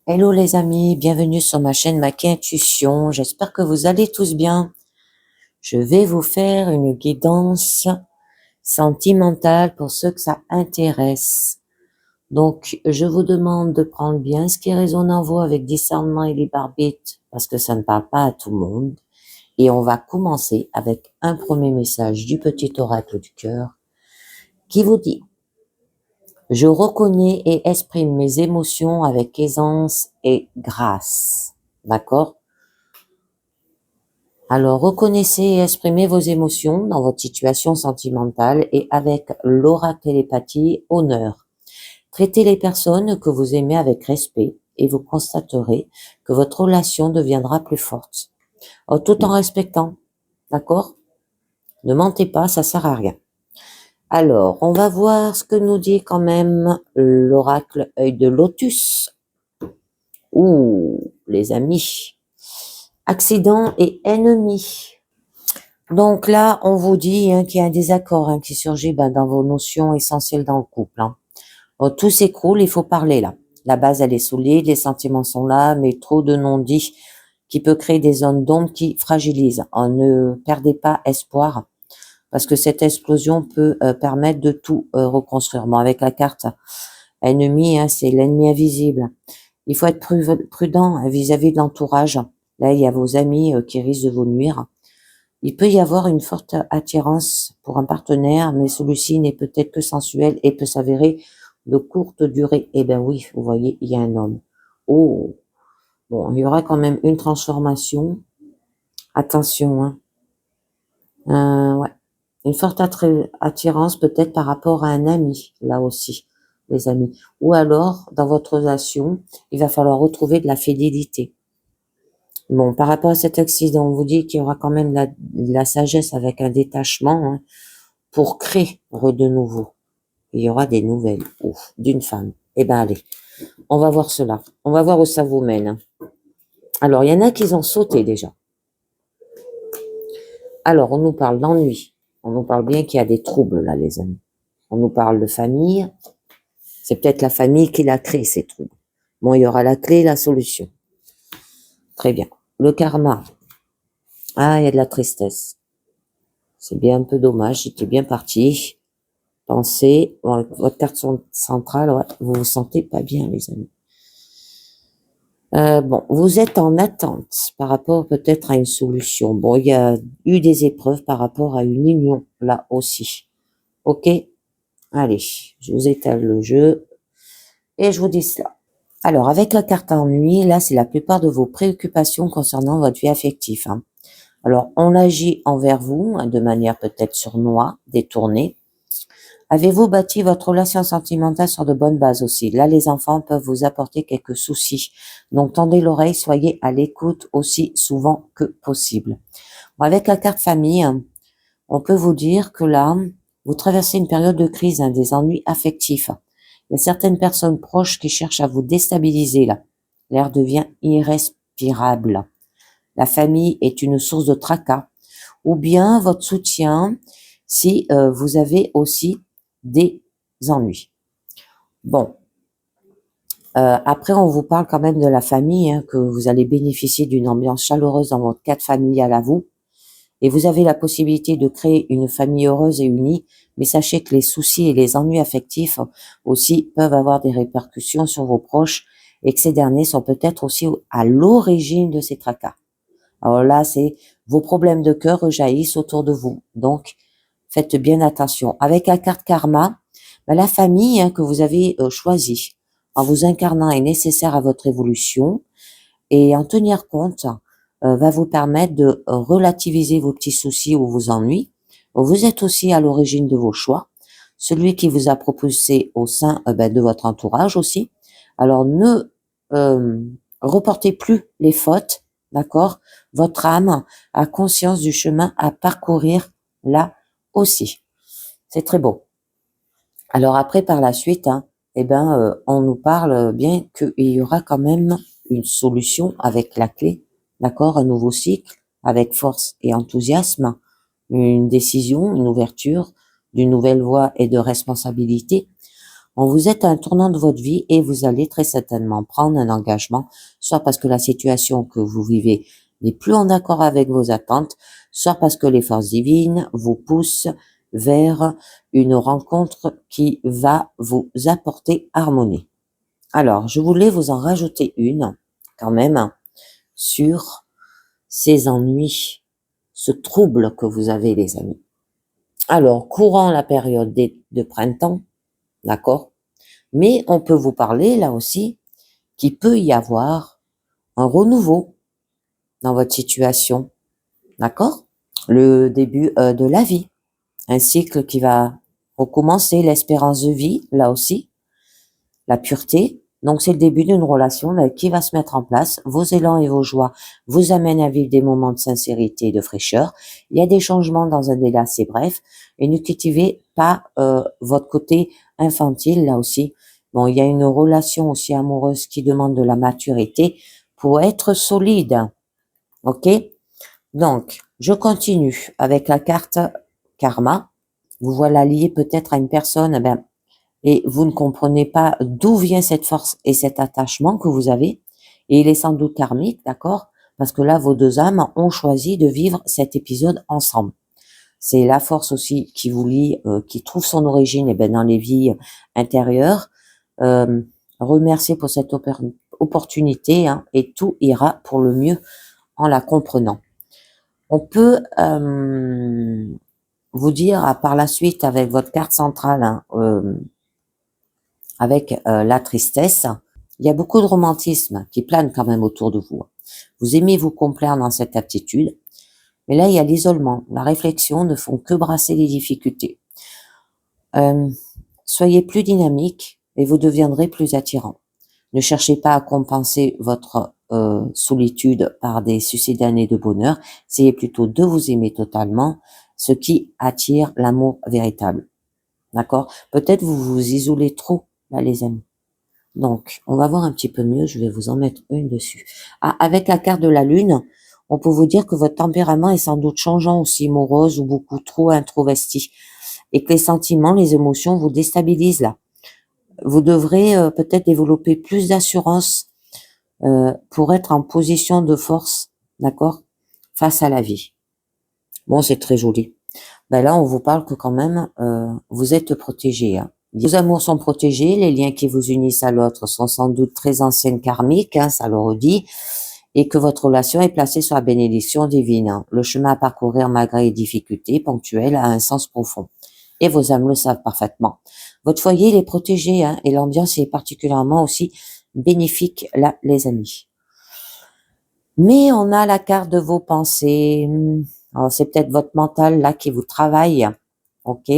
Hello les amis, bienvenue sur ma chaîne Maki Intuition. J'espère que vous allez tous bien. Je vais vous faire une guidance sentimentale pour ceux que ça intéresse. Donc, je vous demande de prendre bien ce qui résonne en vous avec discernement et libre arbitre, parce que ça ne parle pas à tout le monde. Et on va commencer avec un premier message du petit oracle du cœur qui vous dit: je reconnais et exprime mes émotions avec aisance et grâce. D'accord? Alors, reconnaissez et exprimez vos émotions dans votre situation sentimentale et avec l'aura télépathie, honneur. Traitez les personnes que vous aimez avec respect et vous constaterez que votre relation deviendra plus forte. Tout en respectant, d'accord? Ne mentez pas, ça sert à rien. Alors, on va voir ce que nous dit quand même l'oracle œil de lotus. Ouh, les amis. Accident et ennemis. Donc là, on vous dit qu'il y a un désaccord qui surgit dans vos notions essentielles dans le couple. Tout s'écroule, il faut parler là. La base, elle est solide, les sentiments sont là, mais trop de non-dits qui peut créer des zones d'ombre qui fragilisent. Ne perdez pas espoir, parce que cette explosion peut permettre de tout reconstruire. Bon, avec la carte ennemi, c'est l'ennemi invisible. Il faut être prudent vis-à-vis de l'entourage. Là, il y a vos amis qui risquent de vous nuire. Il peut y avoir une forte attirance pour un partenaire, mais celui-ci n'est peut-être que sensuel et peut s'avérer de courte durée. Eh ben oui, vous voyez, il y a un homme. Oh, bon, il y aura quand même une transformation. Attention, ouais. Une forte attirance peut-être par rapport à un ami, là aussi, les amis. Ou alors, dans votre relation, il va falloir retrouver de la fidélité. Bon, par rapport à cet accident, on vous dit qu'il y aura quand même la sagesse avec un détachement pour créer de nouveau. Il y aura des nouvelles d'une femme. Eh ben allez, on va voir cela. On va voir où ça vous mène. Alors, il y en a qui ont sauté déjà. Alors, on nous parle d'ennui. On nous parle bien qu'il y a des troubles là, les amis. On nous parle de famille. C'est peut-être la famille qui l'a créé, ces troubles. Bon, il y aura la clé et la solution. Très bien. Le karma. Ah, il y a de la tristesse. C'est bien un peu dommage, j'étais bien parti. Pensez, bon, votre carte centrale, ouais, vous vous sentez pas bien, les amis. Bon, vous êtes en attente par rapport peut-être à une solution. Bon, il y a eu des épreuves par rapport à une union, là aussi. Ok? Allez, je vous étale le jeu et je vous dis cela. Alors, avec la carte ennui, là, c'est la plupart de vos préoccupations concernant votre vie affective. Alors, on agit envers vous de manière peut-être sournoise, détournée. Avez-vous bâti votre relation sentimentale sur de bonnes bases aussi? Là, les enfants peuvent vous apporter quelques soucis. Donc, tendez l'oreille, soyez à l'écoute aussi souvent que possible. Bon, avec la carte famille, on peut vous dire que là, vous traversez une période de crise, des ennuis affectifs. Il y a certaines personnes proches qui cherchent à vous déstabiliser là. L'air devient irrespirable. La famille est une source de tracas. Ou bien votre soutien si vous avez aussi des ennuis. Bon, après on vous parle quand même de la famille, que vous allez bénéficier d'une ambiance chaleureuse dans votre cadre familial à vous, et vous avez la possibilité de créer une famille heureuse et unie, mais sachez que les soucis et les ennuis affectifs aussi peuvent avoir des répercussions sur vos proches, et que ces derniers sont peut-être aussi à l'origine de ces tracas. Alors là, c'est vos problèmes de cœur rejaillissent autour de vous, donc faites bien attention. Avec la carte karma, la famille que vous avez choisie en vous incarnant est nécessaire à votre évolution, et en tenir compte va vous permettre de relativiser vos petits soucis ou vos ennuis. Vous êtes aussi à l'origine de vos choix, celui qui vous a proposé au sein de votre entourage aussi. Alors ne reportez plus les fautes, d'accord? Votre âme a conscience du chemin à parcourir là aussi. C'est très beau. Alors après, par la suite, on nous parle bien qu'il y aura quand même une solution avec la clé, d'accord? Un nouveau cycle avec force et enthousiasme, une décision, une ouverture d'une nouvelle voie et de responsabilité. Bon, vous êtes à un tournant de votre vie et vous allez très certainement prendre un engagement, soit parce que la situation que vous vivez n'est plus en accord avec vos attentes, soit parce que les forces divines vous poussent vers une rencontre qui va vous apporter harmonie. Alors, je voulais vous en rajouter une, quand même, sur ces ennuis, ce trouble que vous avez, les amis. Alors, courant la période de printemps, d'accord? Mais on peut vous parler, là aussi, qu'il peut y avoir un renouveau dans votre situation, d'accord? Le début de la vie, un cycle qui va recommencer, l'espérance de vie, là aussi, la pureté. Donc, c'est le début d'une relation qui va se mettre en place. Vos élans et vos joies vous amènent à vivre des moments de sincérité et de fraîcheur. Il y a des changements dans un délai assez bref. Et ne cultivez pas votre côté infantile, là aussi. Bon, il y a une relation aussi amoureuse qui demande de la maturité pour être solide. OK? Donc, je continue avec la carte karma. Vous voilà lié peut-être à une personne, et vous ne comprenez pas d'où vient cette force et cet attachement que vous avez. Et il est sans doute karmique, d'accord? Parce que là, vos deux âmes ont choisi de vivre cet épisode ensemble. C'est la force aussi qui vous lie, qui trouve son origine dans les vies intérieures. Remerciez pour cette opportunité, hein, et tout ira pour le mieux en la comprenant. On peut vous dire par la suite avec votre carte centrale, hein, avec la tristesse, il y a beaucoup de romantisme qui plane quand même autour de vous. Vous aimez vous complaire dans cette attitude, mais là il y a l'isolement, la réflexion ne font que brasser les difficultés. Soyez plus dynamique et vous deviendrez plus attirant. Ne cherchez pas à compenser votre solitude par des sucédanées de bonheur, essayez plutôt de vous aimer totalement, ce qui attire l'amour véritable. D'accord? Peut-être vous vous isolez trop, là, les amis. Donc, on va voir un petit peu mieux, je vais vous en mettre une dessus. Ah, avec la carte de la lune, on peut vous dire que votre tempérament est sans doute changeant aussi, morose ou beaucoup trop introvesti, et que les sentiments, les émotions vous déstabilisent là. Vous devrez peut-être développer plus d'assurance pour être en position de force, d'accord, face à la vie. Bon, c'est très joli. Là, on vous parle que quand même, vous êtes protégé, hein. Vos amours sont protégés, les liens qui vous unissent à l'autre sont sans doute très anciennes karmiques, hein, ça le redit, et que votre relation est placée sur la bénédiction divine, hein. Le chemin à parcourir malgré les difficultés ponctuelles a un sens profond. Et vos âmes le savent parfaitement. Votre foyer, il est protégé, hein, et l'ambiance est particulièrement aussi bénéfique, là, les amis. Mais on a la carte de vos pensées. Alors, c'est peut-être votre mental, là, qui vous travaille, ok?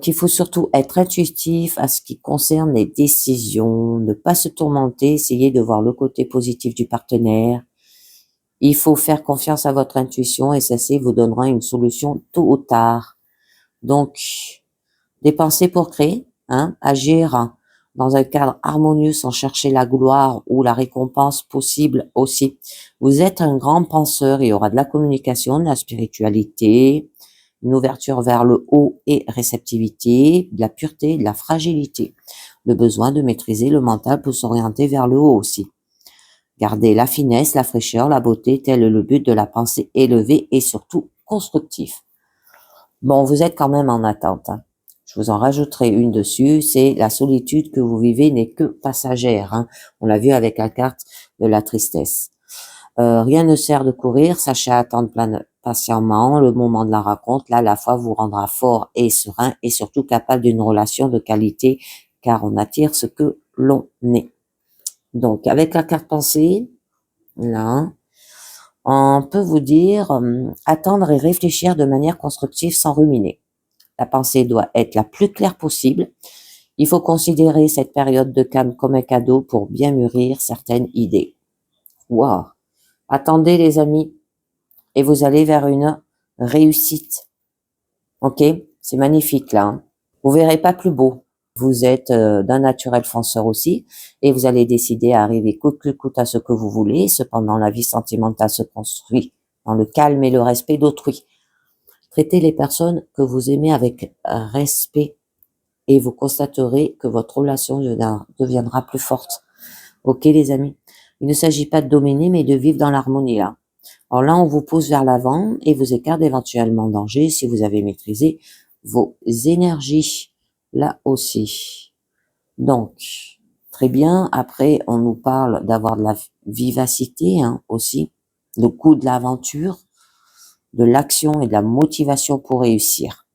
Il faut surtout être intuitif à ce qui concerne les décisions, ne pas se tourmenter, essayer de voir le côté positif du partenaire. Il faut faire confiance à votre intuition et celle-ci vous donnera une solution tôt ou tard. Donc, dépenser pour créer, hein, agir dans un cadre harmonieux sans chercher la gloire ou la récompense possible aussi. Vous êtes un grand penseur, il y aura de la communication, de la spiritualité, une ouverture vers le haut et réceptivité, de la pureté, de la fragilité, le besoin de maîtriser le mental pour s'orienter vers le haut aussi. Gardez la finesse, la fraîcheur, la beauté, tel est le but de la pensée élevée et surtout constructif. Bon, vous êtes quand même en attente, hein. Je vous en rajouterai une dessus, c'est la solitude que vous vivez n'est que passagère, hein. On l'a vu avec la carte de la tristesse. Rien ne sert de courir, sachez attendre patiemment le moment de la rencontre. Là, la foi vous rendra fort et serein et surtout capable d'une relation de qualité car on attire ce que l'on est. Donc, avec la carte pensée, là, on peut vous dire attendre et réfléchir de manière constructive sans ruminer. La pensée doit être la plus claire possible. Il faut considérer cette période de calme comme un cadeau pour bien mûrir certaines idées. Waouh! Attendez les amis, et vous allez vers une réussite. Ok? C'est magnifique là, hein. Vous verrez pas plus beau. Vous êtes d'un naturel fonceur aussi, et vous allez décider à arriver coûte que coûte à ce que vous voulez. Cependant, la vie sentimentale se construit dans le calme et le respect d'autrui. Traitez les personnes que vous aimez avec respect et vous constaterez que votre relation deviendra plus forte. Ok les amis? Il ne s'agit pas de dominer, mais de vivre dans l'harmonie là. Alors là, on vous pousse vers l'avant et vous écarte d'éventuellement danger si vous avez maîtrisé vos énergies là aussi. Donc, très bien. Après, on nous parle d'avoir de la vivacité aussi, le goût de l'aventure, de l'action et de la motivation pour réussir.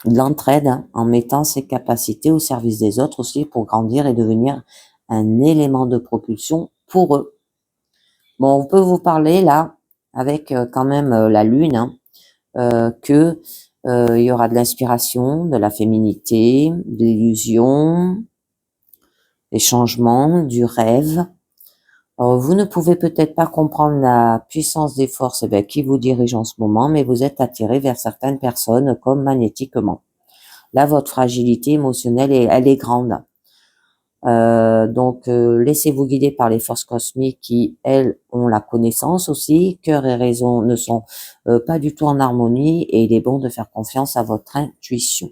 De l'entraide en mettant ses capacités au service des autres aussi pour grandir et devenir un élément de propulsion pour eux. Bon, on peut vous parler là, avec quand même la lune, que il y aura de l'inspiration, de la féminité, de l'illusion, des changements, du rêve. Alors, vous ne pouvez peut-être pas comprendre la puissance des forces qui vous dirigent en ce moment, mais vous êtes attiré vers certaines personnes comme magnétiquement. Là, votre fragilité émotionnelle, elle est grande. Donc, laissez-vous guider par les forces cosmiques qui, elles, ont la connaissance aussi. Cœur et raison ne sont pas du tout en harmonie et il est bon de faire confiance à votre intuition.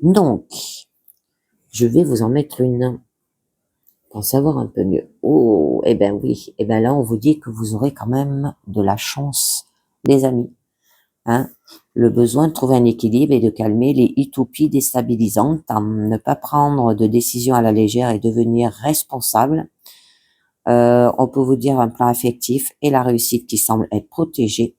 Donc, je vais vous en mettre une pour savoir un peu mieux. Oh, eh ben oui. Eh ben là, on vous dit que vous aurez quand même de la chance, les amis. Le besoin de trouver un équilibre et de calmer les utopies déstabilisantes, ne pas prendre de décisions à la légère et devenir responsable. On peut vous dire un plan affectif et la réussite qui semble être protégée.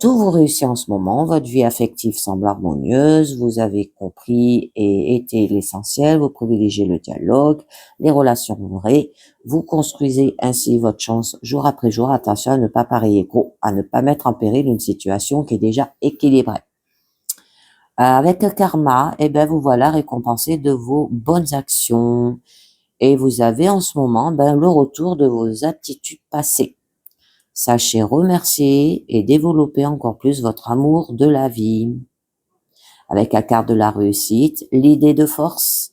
Tout vous réussit en ce moment, votre vie affective semble harmonieuse, vous avez compris et été l'essentiel, vous privilégiez le dialogue, les relations vraies, vous construisez ainsi votre chance jour après jour. Attention à ne pas parier gros, à ne pas mettre en péril une situation qui est déjà équilibrée. Avec le karma, vous voilà récompensé de vos bonnes actions et vous avez en ce moment le retour de vos aptitudes passées. Sachez remercier et développer encore plus votre amour de la vie. Avec la carte de la réussite, l'idée de force,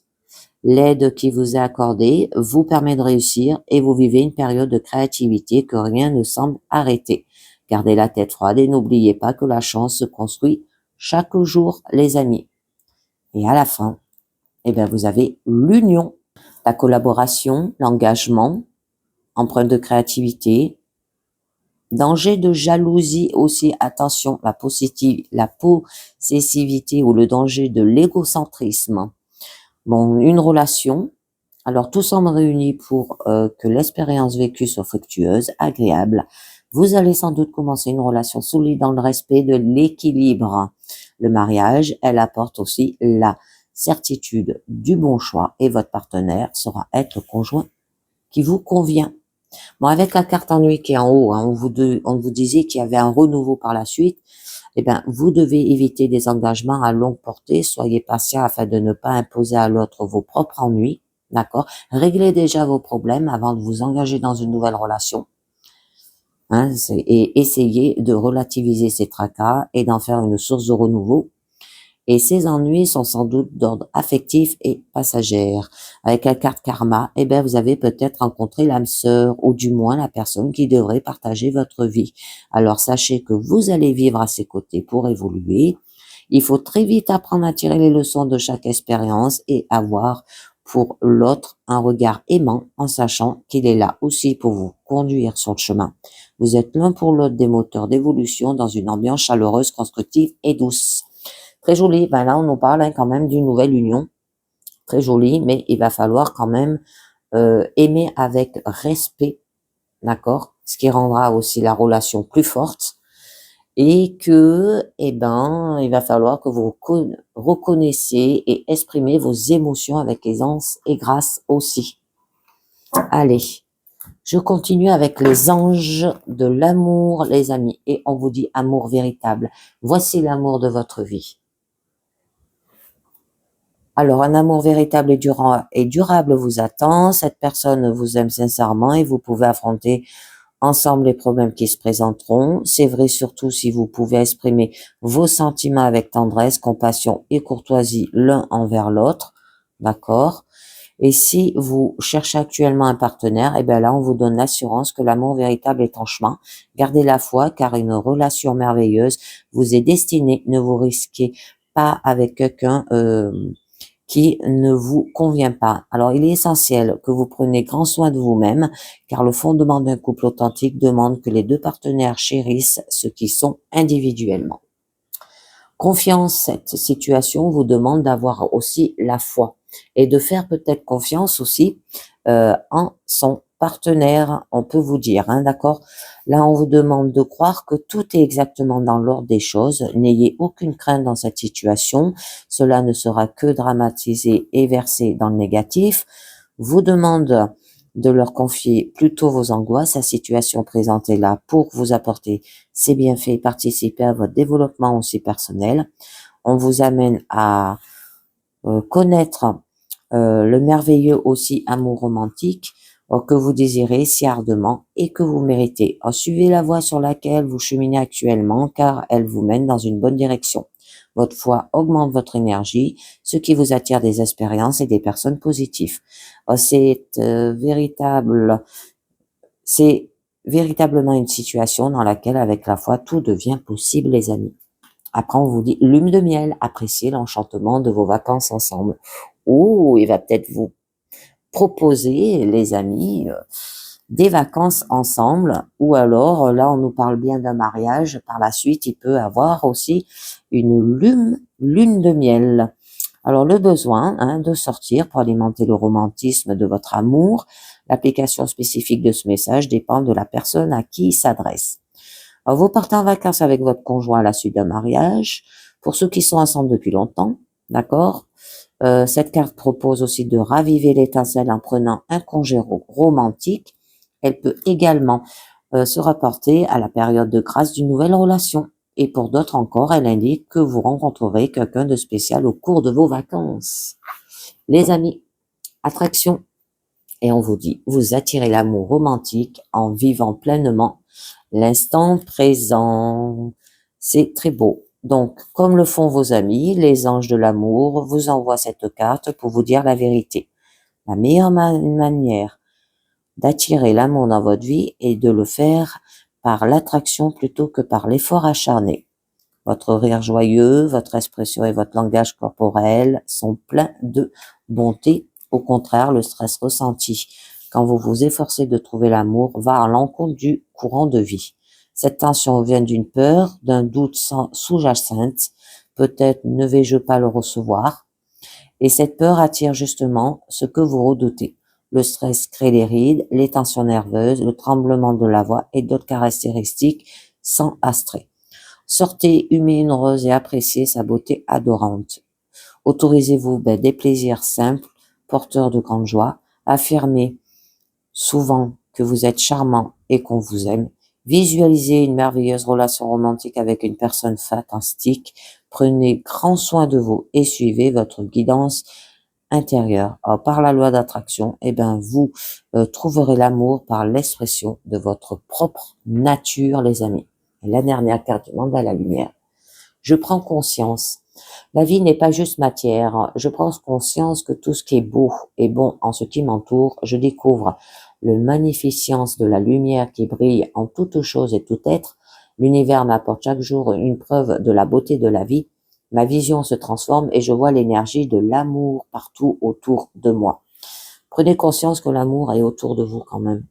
l'aide qui vous est accordée vous permet de réussir et vous vivez une période de créativité que rien ne semble arrêter. Gardez la tête froide et n'oubliez pas que la chance se construit chaque jour, les amis. Et à la fin, vous avez l'union, la collaboration, l'engagement, empreinte de créativité, danger de jalousie aussi, attention, la possessivité ou le danger de l'égocentrisme. Bon, une relation, alors tout semble réuni pour que l'expérience vécue soit fructueuse, agréable. Vous allez sans doute commencer une relation solide dans le respect de l'équilibre. Le mariage, elle apporte aussi la certitude du bon choix et votre partenaire sera être le conjoint qui vous convient. Bon, avec la carte ennui qui est en haut, on vous disait qu'il y avait un renouveau par la suite. Vous devez éviter des engagements à longue portée. Soyez patient afin de ne pas imposer à l'autre vos propres ennuis. D'accord? Réglez déjà vos problèmes avant de vous engager dans une nouvelle relation. Et essayez de relativiser ces tracas et d'en faire une source de renouveau. Et ces ennuis sont sans doute d'ordre affectif et passagère. Avec la carte karma, vous avez peut-être rencontré l'âme sœur ou du moins la personne qui devrait partager votre vie. Alors sachez que vous allez vivre à ses côtés pour évoluer. Il faut très vite apprendre à tirer les leçons de chaque expérience et avoir pour l'autre un regard aimant en sachant qu'il est là aussi pour vous conduire sur le chemin. Vous êtes l'un pour l'autre des moteurs d'évolution dans une ambiance chaleureuse, constructive et douce. Très joli. Là, on nous parle quand même d'une nouvelle union. Très joli, mais il va falloir quand même aimer avec respect, d'accord? Ce qui rendra aussi la relation plus forte. Et que, il va falloir que vous reconnaissiez et exprimez vos émotions avec aisance et grâce aussi. Allez, je continue avec les anges de l'amour, les amis. Et on vous dit amour véritable. Voici l'amour de votre vie. Alors, un amour véritable et durable vous attend. Cette personne vous aime sincèrement et vous pouvez affronter ensemble les problèmes qui se présenteront. C'est vrai surtout si vous pouvez exprimer vos sentiments avec tendresse, compassion et courtoisie l'un envers l'autre. D'accord? Et si vous cherchez actuellement un partenaire, là, on vous donne l'assurance que l'amour véritable est en chemin. Gardez la foi car une relation merveilleuse vous est destinée. Ne vous risquez pas avec quelqu'un qui ne vous convient pas. Alors, il est essentiel que vous preniez grand soin de vous-même, car le fondement d'un couple authentique demande que les deux partenaires chérissent ce qu'ils sont individuellement. Confiance, cette situation vous demande d'avoir aussi la foi et de faire peut-être confiance aussi en son partenaire, on peut vous dire, hein, d'accord? Là, on vous demande de croire que tout est exactement dans l'ordre des choses. N'ayez aucune crainte dans cette situation. Cela ne sera que dramatisé et versé dans le négatif. Vous demande de leur confier plutôt vos angoisses. La situation présente est là pour vous apporter ses bienfaits et participer à votre développement aussi personnel. On vous amène à connaître le merveilleux aussi amour romantique que vous désirez si ardemment et que vous méritez. Suivez la voie sur laquelle vous cheminez actuellement car elle vous mène dans une bonne direction. Votre foi augmente votre énergie, ce qui vous attire des expériences et des personnes positives. C'est véritablement une situation dans laquelle, avec la foi, tout devient possible, les amis. Après, on vous dit lune de miel, appréciez l'enchantement de vos vacances ensemble. Ou il va peut-être vous proposer, les amis, des vacances ensemble. Ou alors, là, on nous parle bien d'un mariage. Par la suite, il peut avoir aussi une lune de miel. Alors, le besoin de sortir pour alimenter le romantisme de votre amour. L'application spécifique de ce message dépend de la personne à qui il s'adresse. Alors, vous partez en vacances avec votre conjoint à la suite d'un mariage. Pour ceux qui sont ensemble depuis longtemps, d'accord? Cette carte propose aussi de raviver l'étincelle en prenant un congé romantique. Elle peut également se rapporter à la période de grâce d'une nouvelle relation. Et pour d'autres encore, elle indique que vous rencontrerez quelqu'un de spécial au cours de vos vacances. Les amis, attraction. Et on vous dit, vous attirez l'amour romantique en vivant pleinement l'instant présent. C'est très beau. Donc, comme le font vos amis, les anges de l'amour vous envoient cette carte pour vous dire la vérité. La meilleure manière d'attirer l'amour dans votre vie est de le faire par l'attraction plutôt que par l'effort acharné. Votre rire joyeux, votre expression et votre langage corporel sont pleins de bonté. Au contraire, le stress ressenti quand vous vous efforcez de trouver l'amour va à l'encontre du courant de vie. Cette tension vient d'une peur, d'un doute sous-jacente. Peut-être ne vais-je pas le recevoir. Et cette peur attire justement ce que vous redoutez. Le stress crée les rides, les tensions nerveuses, le tremblement de la voix et d'autres caractéristiques sans astrait. Sortez, humez une rose et appréciez sa beauté adorante. Autorisez-vous des plaisirs simples, porteurs de grande joie. Affirmez souvent que vous êtes charmant et qu'on vous aime. Visualisez une merveilleuse relation romantique avec une personne fantastique. Prenez grand soin de vous et suivez votre guidance intérieure. Alors, par la loi d'attraction, vous trouverez l'amour par l'expression de votre propre nature, les amis. Et la dernière carte demande à la lumière. Je prends conscience. La vie n'est pas juste matière. Je prends conscience que tout ce qui est beau est bon en ce qui m'entoure. Je découvre le magnificence de la lumière qui brille en toute chose et tout être. L'univers m'apporte chaque jour une preuve de la beauté de la vie. Ma vision se transforme et je vois l'énergie de l'amour partout autour de moi. Prenez conscience que l'amour est autour de vous quand même.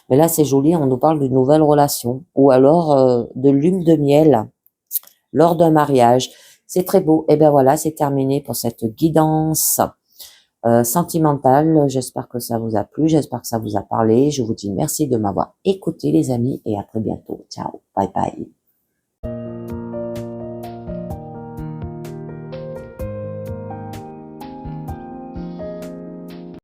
Mais là, c'est joli, on nous parle d'une nouvelle relation ou alors de lune de miel lors d'un mariage. C'est très beau. Et voilà, c'est terminé pour cette guidance sentimentale. J'espère que ça vous a plu, j'espère que ça vous a parlé. Je vous dis merci de m'avoir écouté, les amis, et à très bientôt. Ciao, bye bye.